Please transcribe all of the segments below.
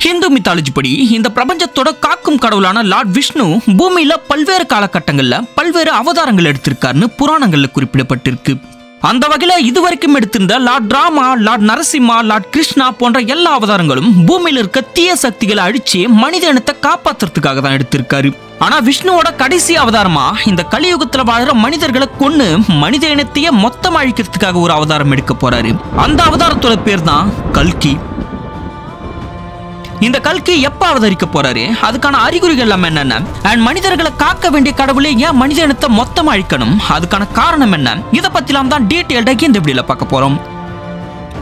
Hindu mythology படி இந்த பிரபஞ்சத்தோட காக்கும் கடவுளான லார்ட் விஷ்ணு பூமியில பல்வேறு காலகட்டங்கள்ல பல்வேறு அவதாரங்கள் எடுத்திருக்காருன்னு புராணங்கள்ல குறிப்பிடப்பட்டிருக்கு. அந்த வகையில இதுவரைக்கும் எடுத்திருந்த lord Rama, lord Narasimha, lord Krishna போன்ற எல்லா அவதாரங்களும் பூமியில இருக்க தீய சக்திகளை அழிச்சு மனித இனத்தை காப்பாத்துறதுக்காக தான் எடுத்திருக்காரு. ஆனா விஷ்ணுவோட கடைசி அவதாரமா இந்த கலியுகத்துல வாழற மனிதர்களை கொன்னு மனித இனத்தையே மொத்தமா அழிக்கிறதுக்காக ஒரு அவதாரம் எடுக்க போறாரு. அந்த அவதாரத்தோட பேர் தான் கல்கி. இந்த கல்கி எப்ப அவதரிக்க போறாரு, அதுக்கான அறிகுறிகள் எல்லாம் என்னென்ன, அண்ட் மனிதர்களை காக்க வேண்டிய கடவுளே ஏன் மனித இனத்தை மொத்தமா அழிக்கணும், அதுக்கான காரணம் என்ன, இதை பத்திலாம் தான் டீடைல்டா இந்த வீடியோல பார்க்க போறோம்.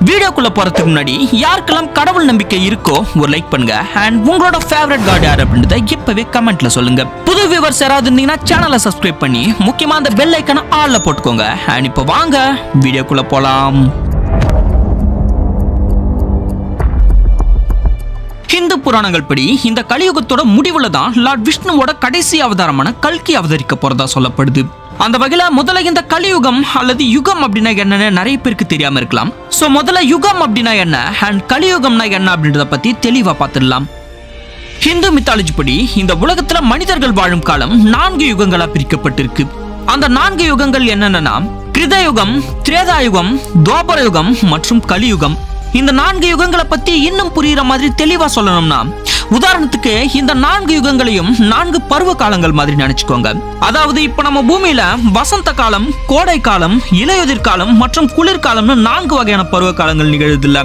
வீடியோக்குள்ள போறதுக்கு முன்னாடி யாருக்கெல்லாம் கடவுள் நம்பிக்கை இருக்கோ ஒரு லைக் பண்ணுங்க, அண்ட் உங்களோட ஃபேவரட் காட் யார் அப்படின்றத இப்பவே கமெண்ட்ல சொல்லுங்க. புது வியூவர்ஸ் யாராவது இருந்தீங்கன்னா சேனலை சப்ஸ்கிரைப் பண்ணி முக்கியமா அந்த பெல் ஐக்கான ஆல்ல போட்டுக்கோங்க. அண்ட் இப்போ வாங்க வீடியோக்குள்ள போலாம். ஹிந்து புராணங்கள் படி இந்த கலியுகத்தோட முடிவுல தான் லார்ட் விஷ்ணுவோட கடைசி அவதாரமான கல்கி அவதரிக்க போறதா சொல்லப்படுது. அந்த வகையில முதல்ல இந்த கலியுகம் அல்லது யுகம் அப்படின்னா என்னன்னு நிறைய பேருக்கு தெரியாம இருக்கலாம். சோ முதல்ல யுகம் அப்படின்னா என்ன அண்ட் கலியுகம்னா என்ன அப்படின்றத பத்தி தெளிவா பார்த்துடலாம். ஹிந்து மித்தாலஜி படி இந்த உலகத்துல மனிதர்கள் வாழும் காலம் 4 யுகங்களா பிரிக்கப்பட்டிருக்கு. அந்த 4 யுகங்கள் என்னன்னா கிருதயுகம், திரேதாயுகம், துவாபர யுகம் மற்றும் கலியுகம். இந்த 4 யுகங்களை பத்தி இன்னும் புரியுற மாதிரி தெளிவா சொல்லணும்னா, உதாரணத்துக்கு இந்த 4 யுகங்களையும் 4 பருவ காலங்கள் மாதிரி நினைச்சுக்கோங்க. அதாவது இப்ப நம்ம பூமியில வசந்த காலம், கோடை காலம், இலையுதிர் காலம் மற்றும் குளிர்காலம்னு 4 வகையான பருவ காலங்கள் நிகழுது இல்ல.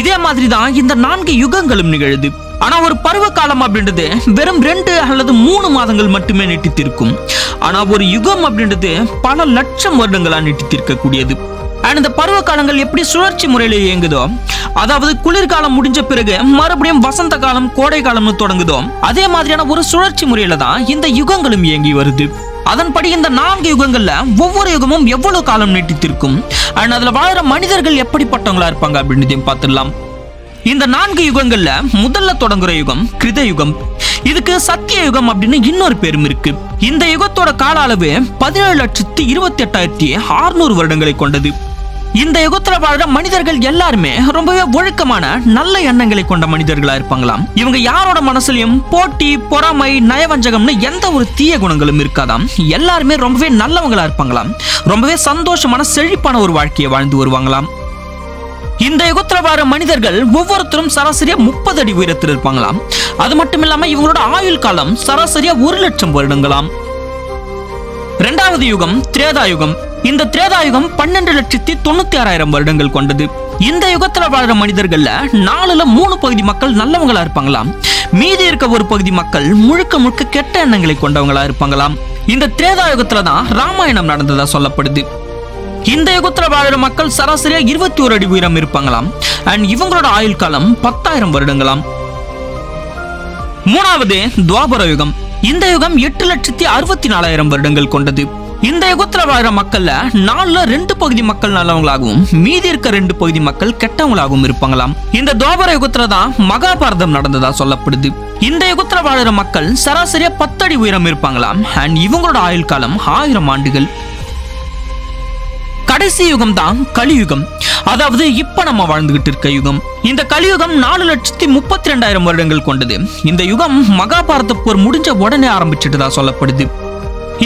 இதே மாதிரி தான் இந்த 4 யுகங்களும் நிகழுது. ஆனா ஒரு பருவ காலம் அப்படின்றது வெறும் 2 அல்லது 3 மாதங்கள் மட்டுமே நீட்டித்திருக்கும். ஆனா ஒரு யுகம் அப்படின்றது பல லட்சம் வருடங்களா நீட்டித்திருக்க கூடியது. இந்த பருவ காலங்கள் எப்படி சுழற்சி முறையில இயங்குதோ, அதாவது குளிர்காலம் முடிஞ்ச பிறகு மறுபடியும் வசந்த காலம், கோடை காலம்னு தொடங்குதோ, அதே மாதிரியான ஒரு சுழற்சி முறையில தான் இந்த யுகங்களும் இயங்கி வருது. அதன்படி இந்த 4 யுகங்கள்ல ஒவ்வொரு யுகமும் எவ்வளவு காலம் நீட்டித்திருக்கும், அதுல வாழற மனிதர்கள் எப்படிப்பட்டவங்களா இருப்பாங்க அப்படின்றதையும் பார்த்துடலாம். இந்த 4 யுகங்கள்ல முதல்ல தொடங்குற யுகம் கிருத யுகம். இதுக்கு சத்திய யுகம் அப்படின்னு இன்னொரு பேரும் இருக்கு. இந்த யுகத்தோட கால அளவு 17,28,600 வருடங்களை கொண்டது. இந்த யுகத்துல வாழ்ற மனிதர்கள் எல்லாருமே ரொம்பவே ஒழுக்கமான நல்ல எண்ணங்களை கொண்ட மனிதர்களா இருப்பாங்களாம். இவங்க யாரோட மனசுலயும் போட்டி, பொறாமை, நயவஞ்சகம்னு எந்த ஒரு தீய குணங்களும் இருக்காதாம். எல்லாருமே ரொம்பவே நல்லவங்களா இருப்பாங்களாம். ரொம்பவே சந்தோஷமான செழிப்பான ஒரு வாழ்க்கையை வாழ்ந்து வருவாங்களாம். இந்த யுகத்துல வாழ மனிதர்கள் ஒவ்வொருத்தரும் சராசரியா 30 அடி உயரத்தில் இருப்பாங்களாம். அது மட்டும் இல்லாம இவங்களோட ஆயுள் காலம் சராசரியா 1,00,000 வருடங்களாம். இரண்டாவது யுகம் திரேதாயுகம். இந்த திரேதாயுகம் 12,96,000 வருடங்கள் கொண்டது. இந்த யுகத்துல வாழற மனிதர்கள்ல 4/3 பகுதி மக்கள் நல்லவங்களா இருப்பாங்களாம். மீதி இருக்க ஒரு பகுதி மக்கள் முழுக்க முழுக்க கெட்ட எண்ணங்களை கொண்டவங்களா இருப்பாங்களாம். இந்த திரேதாயுகத்துல தான் ராமாயணம் நடந்ததா சொல்லப்படுது. இந்த யுகத்துல வாழற மக்கள் சராசரியா 21 அடி உயரம் இருப்பாங்களாம். அண்ட் இவங்களோட ஆயுள் காலம் 10,000 வருடங்களாம். மூணாவது துவாபர யுகம். இந்த யுகம் 8,64,000 வருடங்கள் கொண்டது. இந்த யுகத்துல வாழற மக்கள்ல 4/2 பகுதி மக்கள் நல்லவங்களாகவும் மீதி இருக்க 2 பகுதி மக்கள் கெட்டவங்களாகவும் இருப்பாங்களாம். இந்த துவாபர யுகத்துல தான் மகாபாரதம் நடந்ததா சொல்லப்படுது. இந்த யுகத்துல வாழற மக்கள் சராசரியா 10 அடி உயரம் இருப்பாங்களாம். அண்ட் இவங்களோட ஆயுள் காலம் 1000 ஆண்டுகள். கடைசி யுகம் தான் கலியுகம், அதாவது இப்ப நம்ம வாழ்ந்துகிட்டு இருக்க யுகம். இந்த கலியுகம் 4,32,000 வருடங்கள் கொண்டது. இந்த யுகம் மகாபாரத போர் முடிஞ்ச உடனே ஆரம்பிச்சுட்டுதான் சொல்லப்படுது.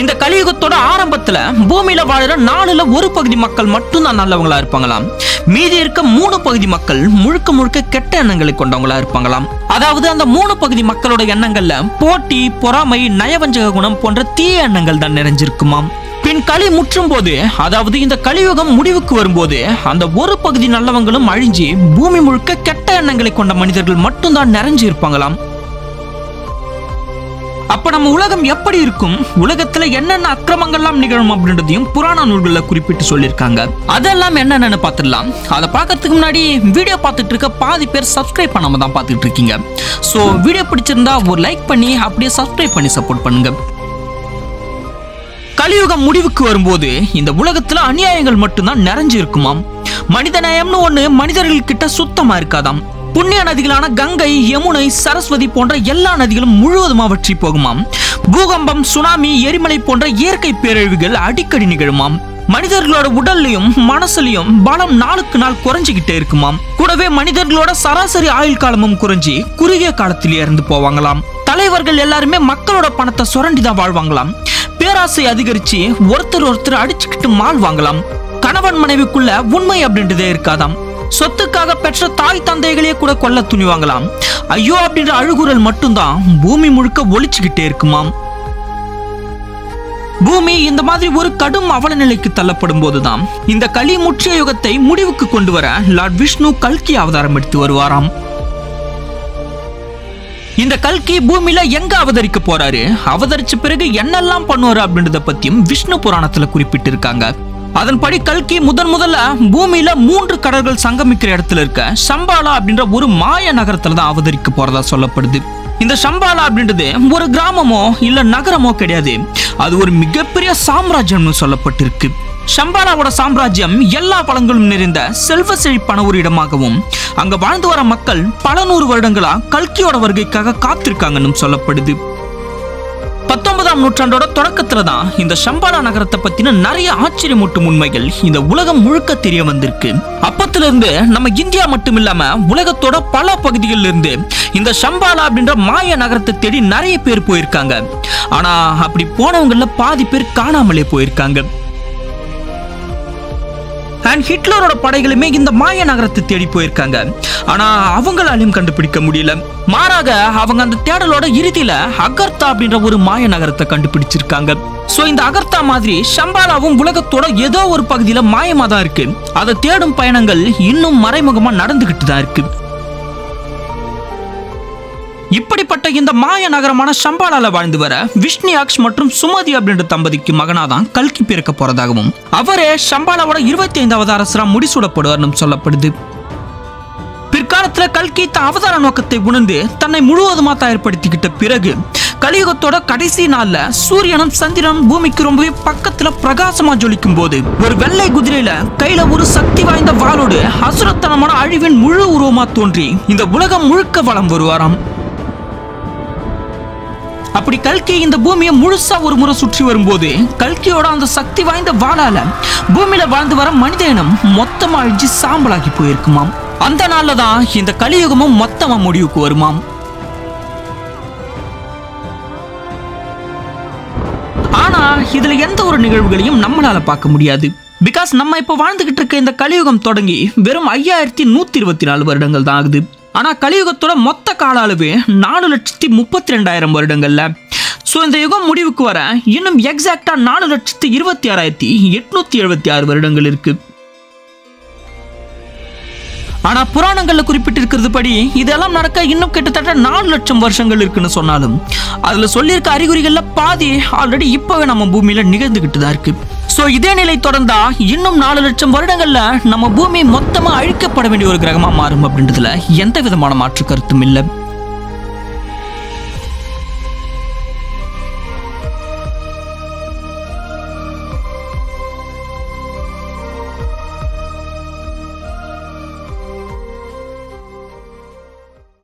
இந்த கலியுகத்தோட ஆரம்பத்துல பூமியில வாழற 4/1 பகுதி மக்கள் மட்டும்தான் நல்லவங்களா இருப்பாங்களாம். மீதி இருக்க 3 பகுதி மக்கள் முழுக்க முழுக்க கெட்ட எண்ணங்களை கொண்டவங்களா இருப்பாங்களாம். அதாவது அந்த 3 பகுதி மக்களோட எண்ணங்கள்ல போட்டி, பொறாமை, நயவஞ்சக குணம் போன்ற தீய எண்ணங்கள் தான் நிறைஞ்சிருக்குமாம். பின் களி முற்றும் போது, அதாவது இந்த கலியுகம் முடிவுக்கு வரும்போது, அந்த ஒரு பகுதி நல்லவங்களும் அழிஞ்சி பூமி முழுக்க கெட்ட எண்ணங்களை கொண்ட மனிதர்கள் மட்டும்தான் நிறைஞ்சு இருப்பாங்களாம். அப்ப நம்ம உலகம் எப்படி இருக்கும், உலகத்துல என்னென்ன அக்கிரமங்கள்லாம் நிகழும் அப்படின்றதையும் புராண நூல்கள்ல குறிப்பிட்டு சொல்லியிருக்காங்க. அதெல்லாம் என்னென்னு பார்த்துடலாம். அதை பார்க்கறதுக்கு முன்னாடி வீடியோ பார்த்துட்டு இருக்க பாதி பேர் சப்ஸ்கிரைப் பண்ணாம தான் பார்த்துட்டு இருக்கீங்க. ஸோ வீடியோ பிடிச்சிருந்தா ஒரு லைக் பண்ணி அப்படியே சப்ஸ்கிரைப் பண்ணி சப்போர்ட் பண்ணுங்க. கலியுகம் முடிவுக்கு வரும்போது இந்த உலகத்துல அநியாயங்கள் மட்டும்தான் நிறைஞ்சு இருக்குமாம். மனித நேயம்னு ஒண்ணு மனிதர்கள் கிட்ட சுத்தமா இருக்காதாம். புண்ணிய நதிகளான கங்கை, யமுனை, சரஸ்வதி போன்ற எல்லா நதிகளும் முழுவதுமா வற்றி போகுமாம். பூகம்பம், சுனாமி, எரிமலை போன்ற இயற்கை பேரழிவுகள் அடிக்கடி நிகழுமாம். மனிதர்களோட உடல்லையும் மனசுலயும் பலம் நாளுக்கு நாள் குறைஞ்சிக்கிட்டே இருக்குமாம். கூடவே மனிதர்களோட சராசரி ஆயுள் காலமும் குறைஞ்சி குறுகிய காலத்திலேயே இறந்து போவாங்களாம். தலைவர்கள் எல்லாருமே மக்களோட பணத்தை சுரண்டிதான் வாழ்வாங்களாம். பேராசை அதிகரிச்சு ஒருத்தர் அடிச்சுக்கிட்டு வாழ்வாங்களாம். கணவன் மனைவிக்குள்ள உண்மை அப்படின்றதே இருக்காதாம். சொத்துக்காக பெற்ற தாய் தந்தைகளே கூட கொல்ல துணிவாங்களாம். ஐயோ அப்படின்ற அழுகுரல் மட்டும்தான் பூமி முழுக்க ஒலிச்சுக்கிட்டே இருக்குமாம். பூமி இந்த மாதிரி ஒரு கடும் அவல நிலைக்கு தள்ளப்படும் போதுதான் இந்த கலி முற்றிய யுகத்தை முடிவுக்கு கொண்டு வர லார்ட் விஷ்ணு கல்கி அவதாரம் எடுத்து வருவாராம். இந்த கல்கி பூமியில எங்க அவதரிக்க போறாரு, அவதரிச்ச பிறகு என்னெல்லாம் பண்ணுவாரு அப்படின்றத பத்தியும் விஷ்ணு புராணத்துல குறிப்பிட்டிருக்காங்க. அதன்படி கல்கி முதல்ல பூமியில 3 கடல்கள் சங்கமிக்கிற இடத்துல இருக்க சம்பாலா அப்படின்ற ஒரு மாய நகரத்துல தான் அவதரிக்க போறதா சொல்லப்படுது. இந்த சம்பாலா அப்படின்றது ஒரு கிராமமோ இல்ல நகரமோ கிடையாது, அது ஒரு மிகப்பெரிய சாம்ராஜ்யம்னு சொல்லப்பட்டிருக்கு. சம்பாலாவோட சாம்ராஜ்யம் எல்லா பழங்களும் நிறைந்த செல்வ செழிப்பான ஒரு இடமாகவும் அங்க வாழ்ந்து வர மக்கள் பல 100 வருடங்களா கல்கியோட வருகைக்காக காத்திருக்காங்கன்னு சொல்லப்படுது. 19ஆம் நூற்றாண்டோட தொடக்கத்துல தான் இந்த சம்பாலா நகரத்தை பத்தின நிறைய ஆச்சரியமூட்டும் உண்மைகள் இந்த உலகம் முழுக்க தெரிய வந்திருக்கு. அப்பத்துல இருந்து நம்ம இந்தியா மட்டும் இல்லாம உலகத்தோட பல பகுதிகளில் இருந்து இந்த சம்பாலா அப்படின்ற மாய நகரத்தை தேடி நிறைய பேர் போயிருக்காங்க. ஆனா அப்படி போனவங்கள பாதி பேர் காணாமலே போயிருக்காங்க. ஹிட்லரோட படைகளுமே இந்த மாய நகரத்தை தேடி போயிருக்காங்க. ஆனா அவங்களாலையும் கண்டுபிடிக்க முடியல. மாறாக அவங்க அந்த தேடலோட இறுதியில அகர்த்தா அப்படின்ற ஒரு மாய நகரத்தை கண்டுபிடிச்சிருக்காங்க. சோ இந்த அகர்த்தா மாதிரி சம்பாலாவும் உலகத்தோட ஏதோ ஒரு பகுதியில மாயமா தான் இருக்கு. அதை தேடும் பயணங்கள் இன்னும் மறைமுகமா நடந்துகிட்டு தான் இருக்கு. இப்படிப்பட்ட இந்த மாய நகரமான சம்பாலால வாழ்ந்து வர விஷ்ணுயாக்ஷ் மற்றும் சுமதி அப்படின்ற தம்பதிக்கு மகனாதான் கல்கி பிறக்க போறதாகவும் அவரே சம்பாலாவோட 25வது அரசரா முடிசூடப்படுவார்னு சொல்லப்படுது. பிற்காலத்துல கல்கி தன் அவதார நோக்கத்தை உணர்ந்து தன்னை முழுவதுமா தயார்படுத்திக்கிட்ட பிறகு கலியுகத்தோட கடைசி நாள்ல சூரியனும் சந்திரனும் பூமிக்கு ரொம்பவே பக்கத்துல பிரகாசமா ஜொலிக்கும் போது ஒரு வெள்ளை குதிரையில கையில ஒரு சக்தி வாய்ந்த வாளோடு அசுரத்தனமான அழிவின் முழு உருவமா தோன்றி இந்த உலகம் முழுக்க வலம் வருவாராம். அப்படி கல்கி இந்த பூமியை முழுசா ஒரு முறை சுற்றி வரும்போது கல்கியோட அந்த சக்தி வாய்ந்த வாளால பூமியில வாழ்ந்து வர மனித இனம் மொத்தமா அழிஞ்சு சாம்பலாகி போயிருக்குமாம். அந்த நாள்ல தான் இந்த கலியுகமும் மொத்தமா முடிவுக்கு வருமாம். ஆனா இதுல எந்த ஒரு நிகழ்வுகளையும் நம்மளால பார்க்க முடியாது. பிகாஸ் நம்ம இப்ப வாழ்ந்துகிட்டு இருக்க இந்த கலியுகம் தொடங்கி வெறும் 5124 வருடங்கள் தான் ஆகுது. ஆனா கலியுகத்தோட மொத்த கால அளவு 4,32,000 வருடங்கள்ல. சோ இந்த யுகம் முடிவுக்கு வர இன்னும் எக்ஸாக்டா 4,26,876 வருடங்கள் இருக்கு. ஆனா புராணங்கள்ல குறிப்பிட்டிருக்கிறது படி இதெல்லாம் நடக்க இன்னும் கிட்டத்தட்ட 4 லட்சம் வருஷங்கள் இருக்குன்னு சொன்னாலும் அதுல சொல்லியிருக்க அறிகுறிகள்ல பாதி ஆல்ரெடி இப்பவே நம்ம பூமியில நிகழ்ந்துகிட்டு தான் இருக்கு. சோ இதே நிலை தொடர்ந்தா இன்னும் 4 லட்சம் வருடங்கள்ல நம்ம பூமி மொத்தமா அழிக்கப்பட வேண்டிய ஒரு கிரகமா மாறும் அப்படின்றதுல எந்த விதமான மாற்று கருத்தும் இல்லை.